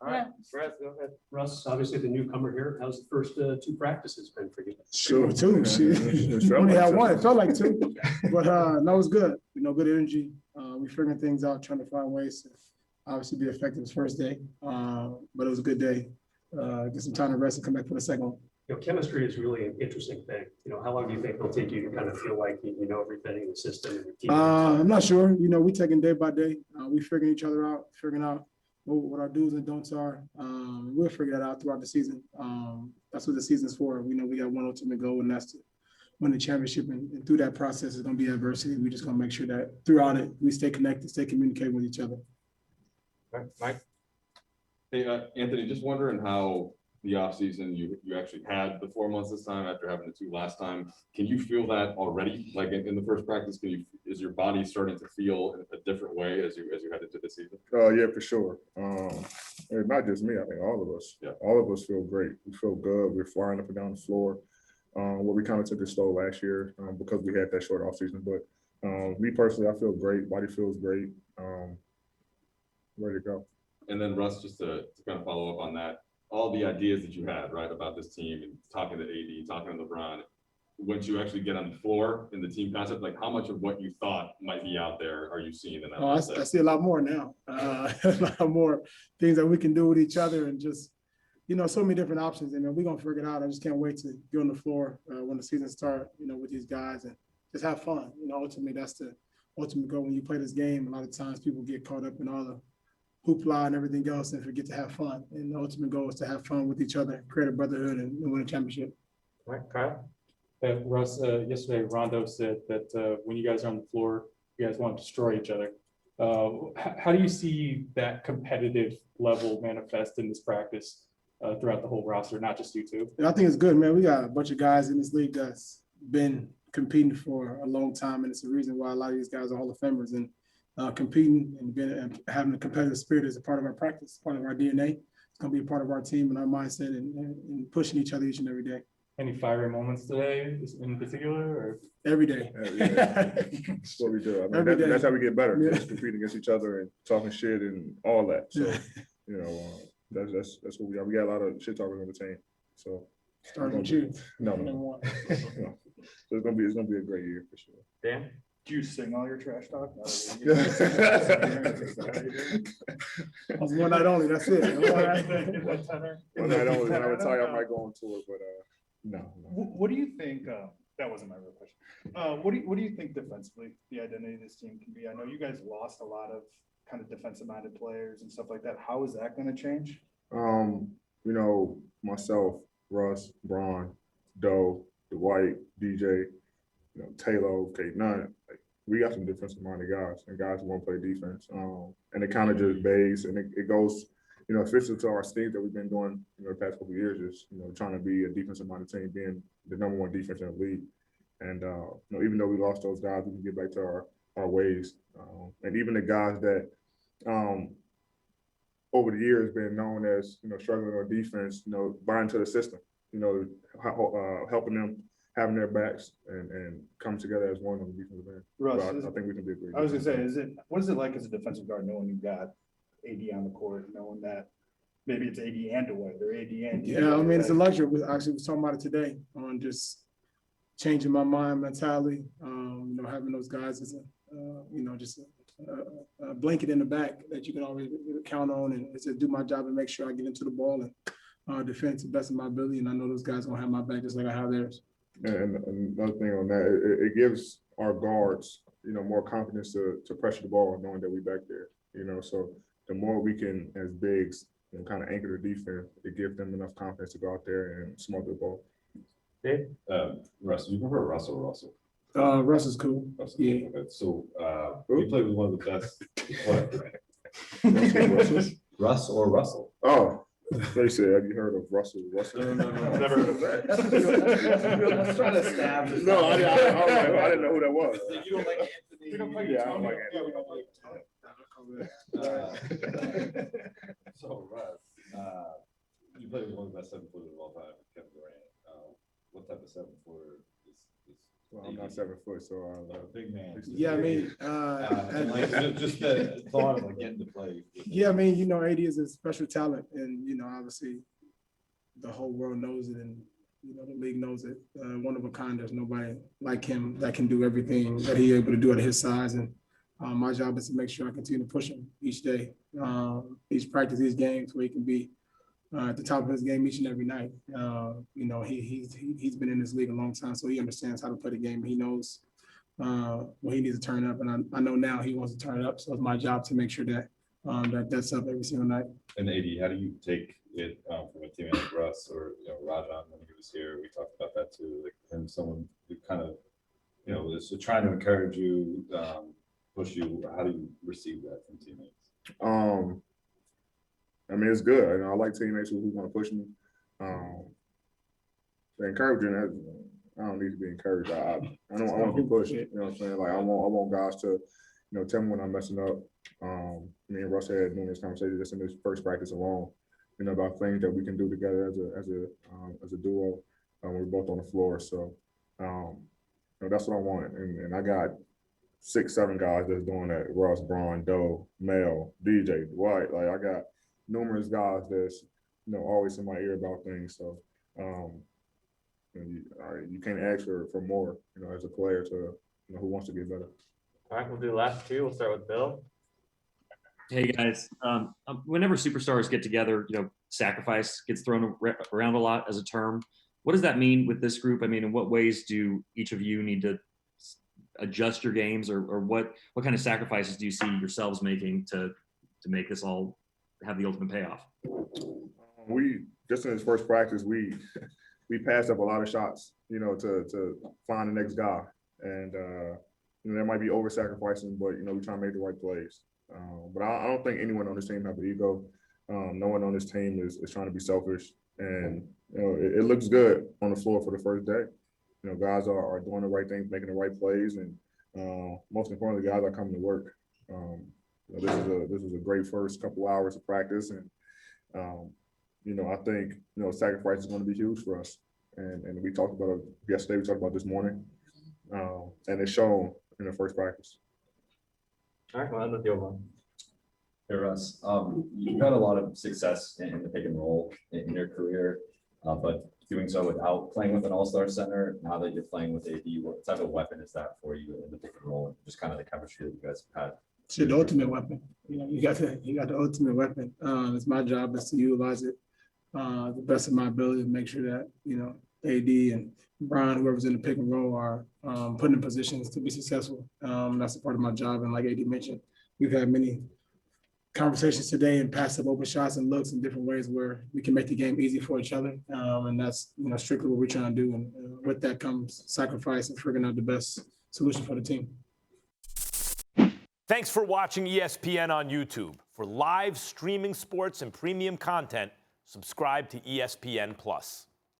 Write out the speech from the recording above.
All right, Russ, go ahead. Russ, obviously the newcomer here. How's the first two practices been for you? Sure, two. She only had one. It felt like two, but no, it was good. Good energy. We figuring things out, trying to find ways to obviously be effective this first day. But it was a good day. Get some time to rest and come back for the second one. Chemistry is really an interesting thing. How long do you think it'll take you to kind of feel like you know everything in the system and your team? I'm not sure. We taking day by day. We figuring each other out, figuring out what our do's and don'ts are. We'll figure that out throughout the season. That's what the season's for. We know we got one ultimate goal, and that's to win the championship. And through that process, it's going to be adversity. We just going to make sure that throughout it, we stay connected, stay communicating with each other. All right, Mike. Hey, Anthony, just wondering how the offseason you actually had the 4 months this time after having the 2 last time. Can you feel that already? Like in the first practice, is your body starting to feel a different way as you head into the season? Yeah, for sure. Not just me, I think all of us. Yeah. All of us feel great. We feel good. We're flying up and down the floor. Where we kind of took it slow last year because we had that short off season. But me personally, I feel great. Body feels great. Ready to go. And then Russ, just to kind of follow up on that, all the ideas that you had, right, about this team and talking to AD, talking to LeBron, once you actually get on the floor in the team concept, like how much of what you thought might be out there are you seeing in that? I see a lot more now. A lot more things that we can do with each other and just, so many different options. And we're going to figure it out. I just can't wait to get on the floor when the season starts, with these guys and just have fun. Ultimately, that's the ultimate goal. When you play this game, a lot of times people get caught up in all the hoopla and everything else and forget to have fun. And the ultimate goal is to have fun with each other, create a brotherhood, and win a championship. All right, Kyle. Russ, yesterday Rondo said that when you guys are on the floor, you guys want to destroy each other. How do you see that competitive level manifest in this practice throughout the whole roster, not just you two? And I think it's good, man. We got a bunch of guys in this league that's been competing for a long time, and it's the reason why a lot of these guys are Hall of Famers. And competing and having a competitive spirit is a part of our practice, part of our DNA. It's going to be a part of our team and our mindset and pushing each other each and every day. Any fiery moments today in particular? Or? Every day. That's what we do. I mean, that's how we get better. Just competing against each other and talking shit and all that. So, that's what we are. We got a lot of shit talking on the team. So starting with you. No. So it's gonna be a great year for sure. Dan? Do you sing all your trash talk? That's one night only. That's it. One night only. When I retire, I might go on tour, but no. What do you think? That wasn't my real question. What do you think defensively the identity of this team can be? I know you guys lost a lot of kind of defensive-minded players and stuff like that. How is that going to change? Myself, Russ, Braun, Doe, Dwight, DJ, Taylor, K9. We got some defensive-minded guys and guys who want to play defense. And it kind of just bays and it goes, officially to our state that we've been doing, the past couple of years is, trying to be a defensive-minded team, being the #1 defense in the league. And, even though we lost those guys, we can get back to our ways. And even the guys that over the years been known as, struggling on defense, buying to the system, helping them, having their backs and come together as one on the defensive end. Russ, I think we can be a great. I was going to say, what is it like as a defensive guard knowing you've got AD on the court, knowing that maybe it's AD and Dwight or AD and yeah, I mean, it's a luxury. We actually was talking about it today on just changing my mind mentality. Having those guys as just a blanket in the back that you can always count on, and it's to do my job and make sure I get into the ball and defend to the best of my ability. And I know those guys gonna have my back just like I have theirs. And another thing on that, it gives our guards, more confidence to pressure the ball, knowing that we back there. So the more we can, as bigs, kind of anchor the defense, it gives them enough confidence to go out there and smoke the ball. Dave? Russ, you prefer Russell or Russell? Russ is cool. Russell. Yeah. Okay. So you played with one of the best. Russ or Russell? Oh. They said, have you heard of Russell? No. Never heard of that. I was trying to stab. No, I didn't know who that was. You don't like Anthony? You don't like I don't like Anthony. So Russ, you played with one of the best 7-footers of all time, Kevin Durant. What type of 7-footer is Well, I'm not 7 foot, so big man? Yeah, I mean, just the thought of getting to play with Yeah, I mean, you know, AD is a special talent, and you know, obviously, the whole world knows it, and you know, the league knows it. One of a kind. There's nobody like him that can do everything that he's able to do at his size, and my job is to make sure I continue to push him each day, each practice, each games, where he can be at the top of his game each and every night. You know, he's been in this league a long time, so he understands how to play the game. He knows when he needs to turn up, and I know now he wants to turn it up. So it's my job to make sure that that's up every single night. And AD, how do you take it from a teammate like Russ or Rajon when he was here? We talked about that too, like him, someone who kind of is trying to encourage you, push you. How do you receive that from teammates? I mean, it's good. I like teammates who want to push me. The encouraging, I don't need to be encouraged. I don't want to be pushed. You know what I'm saying? Like I want guys to, tell me when I'm messing up. Me and Russ had numerous conversations just in this first practice alone, about things that we can do together as a duo. We're both on the floor, so that's what I want. And I got 6-7 guys that's doing that. Russ, Braun, Doe, Mel, DJ, Dwight. Like I got numerous guys that's always in my ear about things. So you can't ask for more, as a player to who wants to get better. All right, we'll do the last two. We'll start with Bill. Hey guys, whenever superstars get together, sacrifice gets thrown around a lot as a term. What does that mean with this group? I mean, in what ways do each of you need to adjust your games, or what kind of sacrifices do you see yourselves making to make this all have the ultimate payoff? We just in this first practice, we passed up a lot of shots, to find the next guy, and there might be over sacrificing, but we try to make the right plays. But I don't think anyone on this team has an ego. No one on this team is trying to be selfish, and it looks good on the floor for the first day. Guys are doing the right things, making the right plays, and most importantly, guys are coming to work. This is a great first couple hours of practice, and I think sacrifice is going to be huge for us. And we talked about it yesterday. We talked about it this morning, and it's shown in the first practice. All right, well, with you, Omar. Hey Russ, you've had a lot of success in the pick and roll in your career, but doing so without playing with an all-star center. Now that you're playing with AD, what type of weapon is that for you in the pick and roll, and just kind of the chemistry that you guys have had? It's the ultimate weapon. You got the ultimate weapon. It's my job is to utilize it the best of my ability to make sure that AD and Brian, whoever's in the pick and roll, are put in positions to be successful. That's a part of my job. And like AD mentioned, we've had many conversations today and passed up open shots and looks in different ways where we can make the game easy for each other. And that's strictly what we're trying to do. And with that comes sacrifice and figuring out the best solution for the team. Thanks for watching ESPN on YouTube. For live streaming sports and premium content, subscribe to ESPN+.